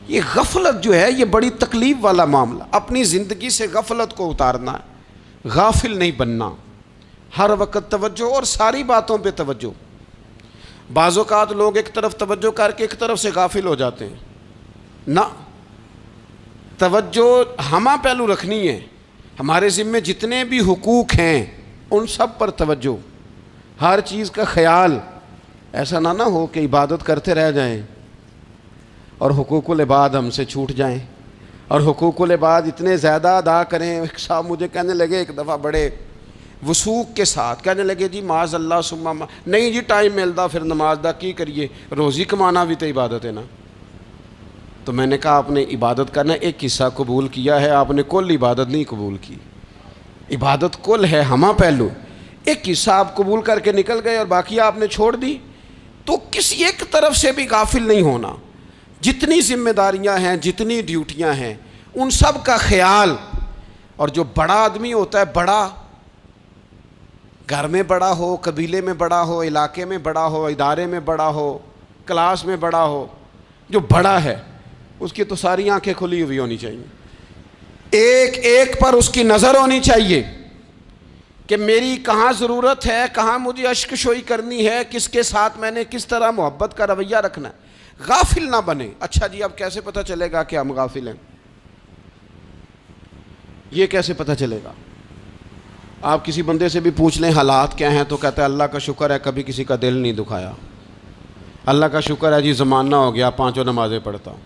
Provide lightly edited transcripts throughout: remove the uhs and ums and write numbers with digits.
یہ غفلت جو ہے یہ بڑی تکلیف والا معاملہ. اپنی زندگی سے غفلت کو اتارنا ہے, غافل نہیں بننا, ہر وقت توجہ اور ساری باتوں پہ توجہ. بعض اوقات لوگ ایک طرف توجہ کر کے ایک طرف سے غافل ہو جاتے ہیں. نہ, توجہ ہمہ پہلو رکھنی ہے. ہمارے ذمے جتنے بھی حقوق ہیں ان سب پر توجہ, ہر چیز کا خیال. ایسا نہ ہو کہ عبادت کرتے رہ جائیں اور حقوق العباد ہم سے چھوٹ جائیں, اور حقوق العباد اتنے زیادہ ادا کریں. صاحب مجھے کہنے لگے ایک دفعہ بڑے وثوق کے ساتھ کہنے لگے جی معاذ اللہ ثم نہیں جی ٹائم ملتا پھر نماز دا کی کریے, روزی کمانا بھی تو عبادت ہے نا. تو میں نے کہا آپ نے عبادت کرنا ایک حصہ قبول کیا ہے, آپ نے کل عبادت نہیں قبول کی. عبادت کل ہے, ہمہ پہلو. ایک حصہ آپ قبول کر کے نکل گئے اور باقی آپ نے چھوڑ دی. تو کسی ایک طرف سے بھی غافل نہیں ہونا. جتنی ذمہ داریاں ہیں, جتنی ڈیوٹیاں ہیں, ان سب کا خیال. اور جو بڑا آدمی ہوتا ہے, بڑا گھر میں بڑا ہو, قبیلے میں بڑا ہو, علاقے میں بڑا ہو, ادارے میں بڑا ہو, کلاس میں بڑا ہو, جو بڑا ہے اس کی تو ساری آنکھیں کھلی ہوئی ہونی چاہیے. ایک ایک پر اس کی نظر ہونی چاہیے کہ میری کہاں ضرورت ہے, کہاں مجھے اشک شوئی کرنی ہے, کس کے ساتھ میں نے کس طرح محبت کا رویہ رکھنا ہے. غافل نہ بنے. اچھا جی اب کیسے پتہ چلے گا کہ ہم غافل ہیں؟ یہ کیسے پتہ چلے گا؟ آپ کسی بندے سے بھی پوچھ لیں حالات کیا ہیں تو کہتا ہے اللہ کا شکر ہے کبھی کسی کا دل نہیں دکھایا, اللہ کا شکر ہے جی زمانہ ہو گیا 5 نمازیں پڑھتا ہوں,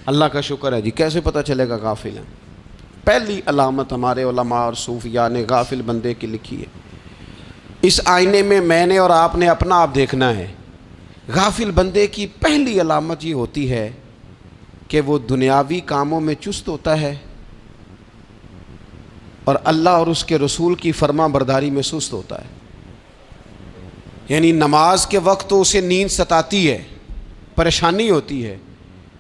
اللہ کا شکر ہے جی. کیسے پتہ چلے گا غافل ہیں؟ پہلی علامت ہمارے علماء اور صوفیاء نے غافل بندے کی لکھی ہے. اس آئینے میں نے اور آپ نے اپنا آپ دیکھنا ہے. غافل بندے کی پہلی علامت یہ ہوتی ہے کہ وہ دنیاوی کاموں میں چست ہوتا ہے اور اللہ اور اس کے رسول کی فرما برداری میں سست ہوتا ہے. یعنی نماز کے وقت تو اسے نیند ستاتی ہے, پریشانی ہوتی ہے,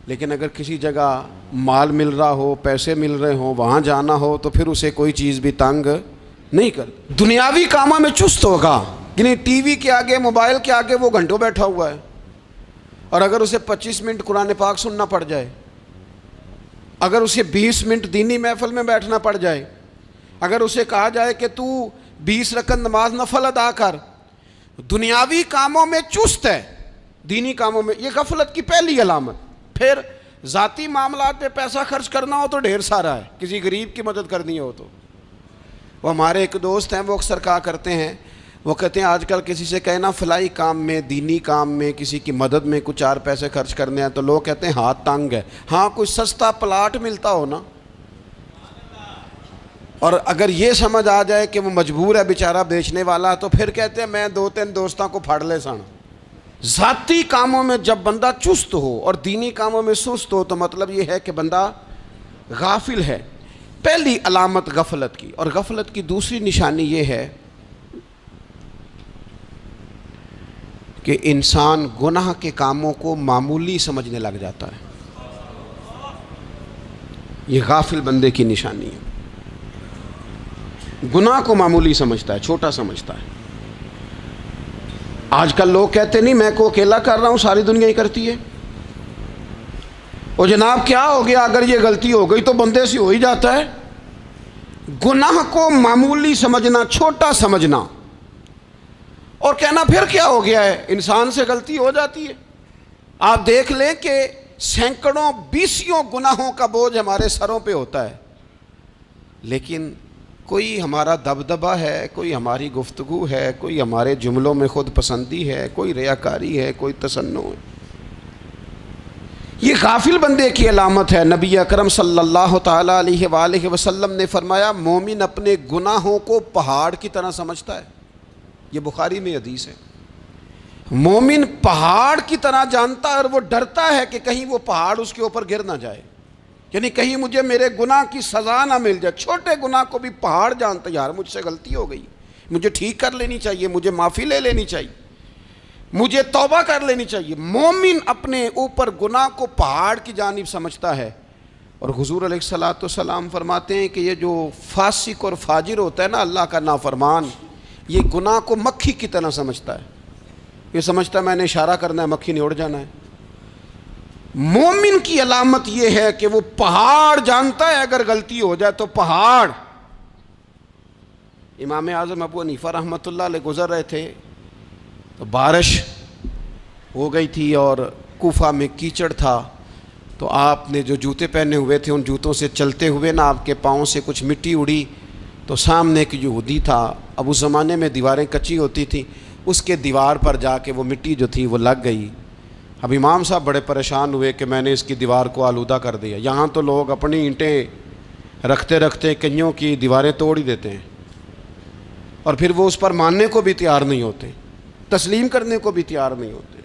لیکن اگر کسی جگہ مال مل رہا ہو, پیسے مل رہے ہوں, وہاں جانا ہو تو پھر اسے کوئی چیز بھی تنگ نہیں کر. دنیاوی کاموں میں چست ہوگا, یعنی ٹی وی کے آگے, موبائل کے آگے وہ گھنٹوں بیٹھا ہوا ہے, اور اگر اسے 25 منٹ قرآن پاک سننا پڑ جائے, اگر اسے 20 منٹ دینی محفل میں بیٹھنا پڑ جائے, اگر اسے کہا جائے کہ تو 20 رکعت نماز نفل ادا کر, دنیاوی کاموں میں چست ہے, دینی کاموں میں, یہ غفلت کی پہلی علامت. پھر ذاتی معاملات پہ پیسہ خرچ کرنا ہو تو ڈھیر سارا ہے, کسی غریب کی مدد کرنی ہو تو. وہ ہمارے ایک دوست ہیں, وہ اکثر کہا کرتے ہیں, وہ کہتے ہیں آج کل کسی سے کہنا فلائی کام میں, دینی کام میں, کسی کی مدد میں کچھ 4 پیسے خرچ کرنے ہیں تو لوگ کہتے ہیں ہاتھ تنگ ہے. ہاں کوئی سستا پلاٹ ملتا ہو نا, اور اگر یہ سمجھ آ جائے کہ وہ مجبور ہے بیچارہ بیچنے والا, تو پھر کہتے ہیں میں 2-3 دوستوں کو پھاڑ لے سن. ذاتی کاموں میں جب بندہ چست ہو اور دینی کاموں میں سست ہو تو مطلب یہ ہے کہ بندہ غافل ہے. پہلی علامت غفلت کی. اور غفلت کی دوسری نشانی یہ ہے کہ انسان گناہ کے کاموں کو معمولی سمجھنے لگ جاتا ہے. یہ غافل بندے کی نشانی ہے. گناہ کو معمولی سمجھتا ہے, چھوٹا سمجھتا ہے. آج کل لوگ کہتے نہیں میں کو اکیلا کر رہا ہوں, ساری دنیا ہی کرتی ہے. اور جناب کیا ہو گیا, اگر یہ غلطی ہو گئی تو بندے سے ہو ہی جاتا ہے. گناہ کو معمولی سمجھنا, چھوٹا سمجھنا, اور کہنا پھر کیا ہو گیا ہے, انسان سے غلطی ہو جاتی ہے. آپ دیکھ لیں کہ سینکڑوں بیسیوں گناہوں کا بوجھ ہمارے سروں پہ ہوتا ہے, لیکن کوئی ہمارا دبدبہ ہے, کوئی ہماری گفتگو ہے, کوئی ہمارے جملوں میں خود پسندی ہے, کوئی ریاکاری ہے, کوئی تصنع ہے. یہ غافل بندے کی علامت ہے. نبی اکرم صلی اللہ تعالیٰ علیہ وآلہ وسلم نے فرمایا مومن اپنے گناہوں کو پہاڑ کی طرح سمجھتا ہے. یہ بخاری میں حدیث ہے. مومن پہاڑ کی طرح جانتا ہے اور وہ ڈرتا ہے کہ کہیں وہ پہاڑ اس کے اوپر گر نہ جائے, یعنی کہیں مجھے میرے گناہ کی سزا نہ مل جائے. چھوٹے گناہ کو بھی پہاڑ جانتا ہے, یار مجھ سے غلطی ہو گئی, مجھے ٹھیک کر لینی چاہیے, مجھے معافی لے لینی چاہیے, مجھے توبہ کر لینی چاہیے. مومن اپنے اوپر گناہ کو پہاڑ کی جانب سمجھتا ہے. اور حضور علیہ الصلوۃ والسلام فرماتے ہیں کہ یہ جو فاسق اور فاجر ہوتا ہے نا, اللہ کا نافرمان, یہ گناہ کو مکھی کی طرح سمجھتا ہے. یہ سمجھتا ہے میں نے اشارہ کرنا ہے, مکھی نے اڑ جانا ہے. مومن کی علامت یہ ہے کہ وہ پہاڑ جانتا ہے اگر غلطی ہو جائے تو پہاڑ. امام اعظم ابو حنیفہ رحمۃ اللہ علیہ گزر رہے تھے تو بارش ہو گئی تھی اور کوفہ میں کیچڑ تھا، تو آپ نے جو جوتے پہنے ہوئے تھے ان جوتوں سے چلتے ہوئے نا آپ کے پاؤں سے کچھ مٹی اڑی، تو سامنے ایک یہودی تھا، اب اس زمانے میں دیواریں کچی ہوتی تھیں، اس کے دیوار پر جا کے وہ مٹی جو تھی وہ لگ گئی. اب امام صاحب بڑے پریشان ہوئے کہ میں نے اس کی دیوار کو آلودہ کر دیا. یہاں تو لوگ اپنی اینٹیں رکھتے رکھتے کئیوں کی دیواریں توڑ ہی دیتے ہیں، اور پھر وہ اس پر ماننے کو بھی تیار نہیں ہوتے، تسلیم کرنے کو بھی تیار نہیں ہوتے.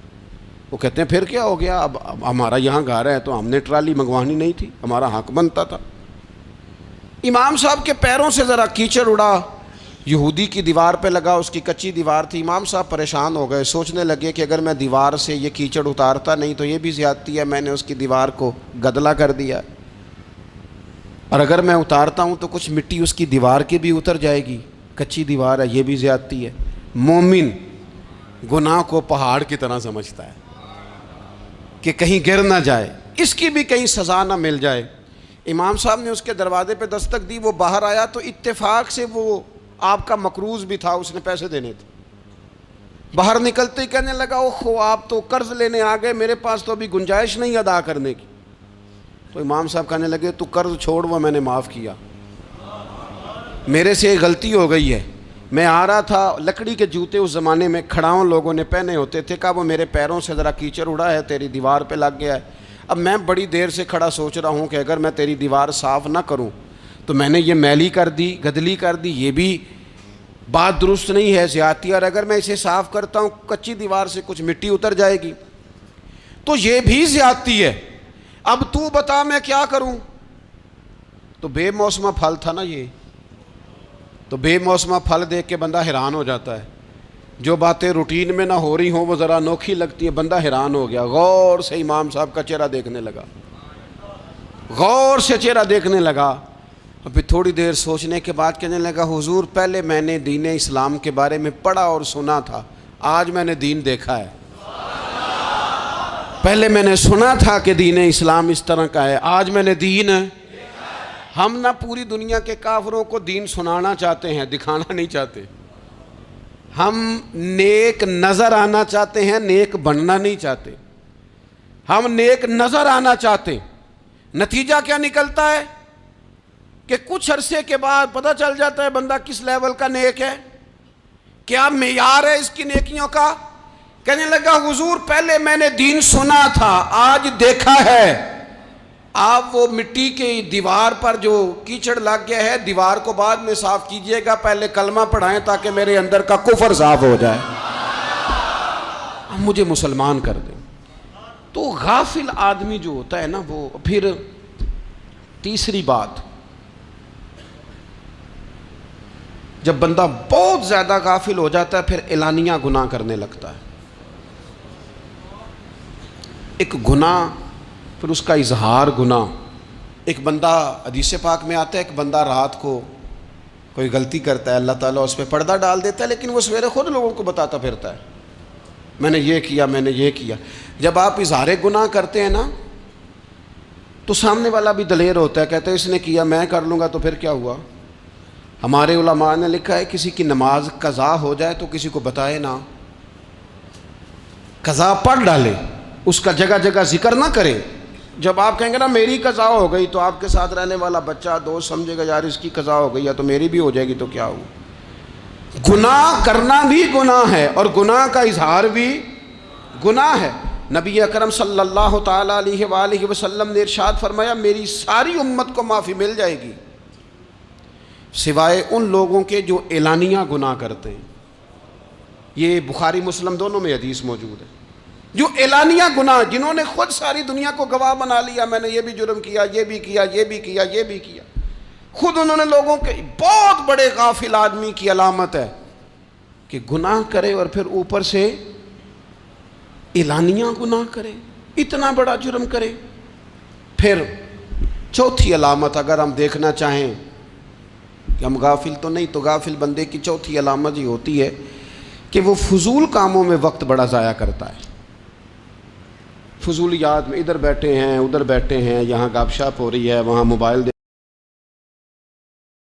وہ کہتے ہیں پھر کیا ہو گیا، اب ہمارا یہاں گھر ہے تو ہم نے ٹرالی منگوانی نہیں تھی، ہمارا حق بنتا تھا. امام صاحب کے پیروں سے ذرا کیچڑ اڑا، یہودی کی دیوار پہ لگا، اس کی کچی دیوار تھی. امام صاحب پریشان ہو گئے، سوچنے لگے کہ اگر میں دیوار سے یہ کیچڑ اتارتا نہیں تو یہ بھی زیادتی ہے، میں نے اس کی دیوار کو گدلا کر دیا، اور اگر میں اتارتا ہوں تو کچھ مٹی اس کی دیوار کی بھی اتر جائے گی، کچی دیوار ہے، یہ بھی زیادتی ہے. مومن گناہ کو پہاڑ کی طرح سمجھتا ہے کہ کہیں گر نہ جائے، اس کی بھی کہیں سزا نہ مل جائے. امام صاحب نے اس کے دروازے پہ دستک دی، وہ باہر آیا تو اتفاق سے وہ آپ کا مقروض بھی تھا، اس نے پیسے دینے تھے. باہر نکلتے ہی کہنے لگا اوہو آپ تو قرض لینے آ گئے، میرے پاس تو ابھی گنجائش نہیں ادا کرنے کی. تو امام صاحب کہنے لگے تو قرض چھوڑ، وہ میں نے معاف کیا، میرے سے غلطی ہو گئی ہے. میں آ رہا تھا، لکڑی کے جوتے اس زمانے میں کھڑاؤں لوگوں نے پہنے ہوتے تھے، کہا وہ میرے پیروں سے ذرا کیچڑ اڑا ہے، تیری دیوار پہ لگ گیا ہے. اب میں بڑی دیر سے کھڑا سوچ رہا ہوں کہ اگر میں تیری دیوار صاف نہ کروں تو میں نے یہ میلی کر دی، گدلی کر دی، یہ بھی بات درست نہیں ہے، زیادتی، اور اگر میں اسے صاف کرتا ہوں کچی دیوار سے کچھ مٹی اتر جائے گی تو یہ بھی زیادتی ہے. اب تو بتا میں کیا کروں. تو بے موسمہ پھل تھا نا یہ، تو بے موسمہ پھل دیکھ کے بندہ حیران ہو جاتا ہے. جو باتیں روٹین میں نہ ہو رہی ہوں وہ ذرا انوکھی لگتی ہیں، بندہ حیران ہو گیا. غور سے امام صاحب کا چہرہ دیکھنے لگا، غور سے چہرہ دیکھنے لگا. اور پھر تھوڑی دیر سوچنے کے بعد کہنے لگا حضور پہلے میں نے دین اسلام کے بارے میں پڑھا اور سنا تھا، آج میں نے دین دیکھا ہے. پہلے میں نے سنا تھا کہ دین اسلام اس طرح کا ہے، آج میں نے دین. ہم نہ پوری دنیا کے کافروں کو دین سنانا چاہتے ہیں، دکھانا نہیں چاہتے. ہم نیک نظر آنا چاہتے ہیں، نیک بننا نہیں چاہتے. ہم نیک نظر آنا چاہتے. نتیجہ کیا نکلتا ہے کہ کچھ عرصے کے بعد پتہ چل جاتا ہے بندہ کس لیول کا نیک ہے، کیا معیار ہے اس کی نیکیوں کا. کہنے لگا حضور پہلے میں نے دین سنا تھا، آج دیکھا ہے. آپ وہ مٹی کی دیوار پر جو کیچڑ لگ گیا ہے، دیوار کو بعد میں صاف کیجئے گا، پہلے کلمہ پڑھائیں تاکہ میرے اندر کا کفر صاف ہو جائے، مجھے مسلمان کر دیں. تو غافل آدمی جو ہوتا ہے نا وہ پھر تیسری بات، جب بندہ بہت زیادہ غافل ہو جاتا ہے پھر اعلانیہ گناہ کرنے لگتا ہے. ایک گناہ پھر اس کا اظہار گناہ. ایک بندہ حدیث پاک میں آتا ہے، ایک بندہ رات کو کوئی غلطی کرتا ہے، اللہ تعالیٰ اس پہ پردہ ڈال دیتا ہے، لیکن وہ سویرے خود لوگوں کو بتاتا پھرتا ہے میں نے یہ کیا، میں نے یہ کیا. جب آپ اظہار گناہ کرتے ہیں نا تو سامنے والا بھی دلیر ہوتا ہے، کہتا ہے اس نے کیا میں کر لوں گا تو پھر کیا ہوا. ہمارے علماء نے لکھا ہے کسی کی نماز قضا ہو جائے تو کسی کو بتائے نہ، قضا پڑھ ڈالے، اس کا جگہ جگہ ذکر نہ کرے. جب آپ کہیں گے نا میری قضا ہو گئی تو آپ کے ساتھ رہنے والا بچہ دوست سمجھے گا یار اس کی قضا ہو گئی ہے تو میری بھی ہو جائے گی تو کیا ہو. گناہ کرنا بھی گناہ ہے اور گناہ کا اظہار بھی گناہ ہے. نبی اکرم صلی اللہ تعالیٰ علیہ وآلہ وسلم نے ارشاد فرمایا میری ساری امت کو معافی مل جائے گی سوائے ان لوگوں کے جو اعلانیہ گناہ کرتے ہیں. یہ بخاری مسلم دونوں میں حدیث موجود ہے. جو اعلانیہ گناہ، جنہوں نے خود ساری دنیا کو گواہ بنا لیا، میں نے یہ بھی جرم کیا، یہ بھی کیا، یہ بھی کیا، یہ بھی کیا، خود انہوں نے لوگوں کے، بہت بڑے غافل آدمی کی علامت ہے کہ گناہ کرے اور پھر اوپر سے اعلانیہ گناہ کرے، اتنا بڑا جرم کرے. پھر چوتھی علامت اگر ہم دیکھنا چاہیں کہ ہم غافل تو نہیں، تو غافل بندے کی چوتھی علامت یہ ہوتی ہے کہ وہ فضول کاموں میں وقت بڑا ضائع کرتا ہے. فضولیات میں ادھر بیٹھے ہیں ادھر بیٹھے ہیں، یہاں گپ شپ ہو رہی ہے، وہاں موبائل